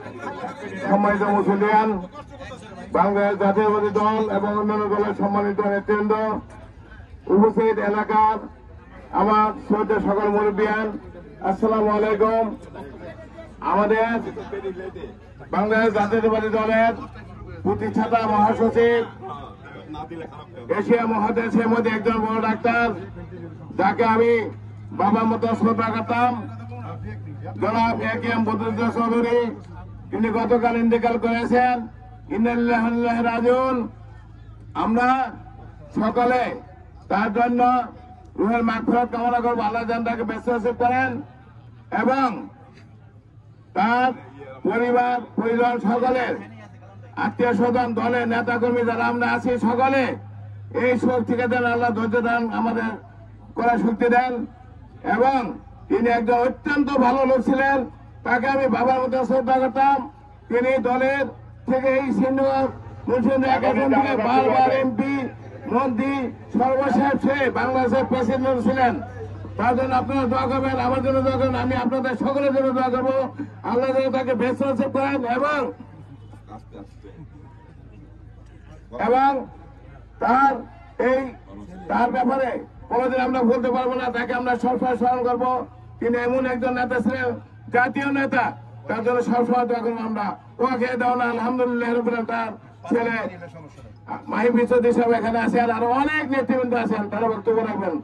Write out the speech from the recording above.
সম্মানিত মুসলিয়ান, বাংলাদেশ জাতীয়তাবাদী দল এবং অন্যান্য দলের সম্মানিত নেতৃবৃন্দ, উপস্থিত এলাকার আমার শ্রদ্ধেয় সকল মুরব্বিয়ান, আসসালামু আলাইকুম। আমাদের বাংলাদেশ জাতীয়তাবাদী দলের প্রতিষ্ঠাতা মহাসচিব, এশিয়া মহাদেশের মধ্যে একজন বড় ডাক্তার, যাকে আমি বাবার মতো শ্রদ্ধা করতাম, জনাব এ.কে.এম. বদরুদ্দোজা চৌধুরী, তিনি গতকাল ইন্তেকাল করেছেন। ইন্না লিল্লাহি ওয়া ইন্না ইলাইহি রাজিউন। আমরা সকলে তার জন্য রুহের মাগফিরাত কামনা করব। আল্লাহ যেন তাকে বেঁচে নসিব করেন এবং তার পরিবার পরিজন সকলের আত্মীয় স্বজন দলের নেতা কর্মী যারা আমরা আছি সকলে এই শোক থেকে দেন আল্লাহ ধৈর্য দান আমাদের করার শক্তি দেন। এবং তিনি একজন অত্যন্ত ভালো লোক ছিলেন, তাকে আমি বাবার মতো শ্রদ্ধা করতাম। তিনি দলের থেকে এই সিনিয়র মুন্সিগঞ্জ একাডেমি থেকে বারবার এমপি মন্ত্রী সর্বশেষ সে বাংলাদেশের প্রেসিডেন্ট ছিলেন। তার জন্য আপনারা দোয়া করবেন, আমার জন্য দোয়া করবেন, আমি আপনাদের সকলের জন্য দোয়া করবো। আল্লাহ যেন তাকে বেঁচে নসিব করেন এবং তার ব্যাপারে কোনোদিন আমরা বলতে পারবো না, তাকে আমরা সবসময় স্মরণ করবো। তিনি এমন একজন নেতা ছিলেন, জাতীয় নেতা, তার জন্য সবসময় দোয়া করবো আমরা। ওকে দেওয়া না আলহামদুলিল্লাহ রবিল, তার ছেলে মাহি বিশ্বজিৎ সাহেব এখানে আছেন, আরো অনেক নেতৃবৃন্দ আছেন, তারা বক্তব্য রাখবেন।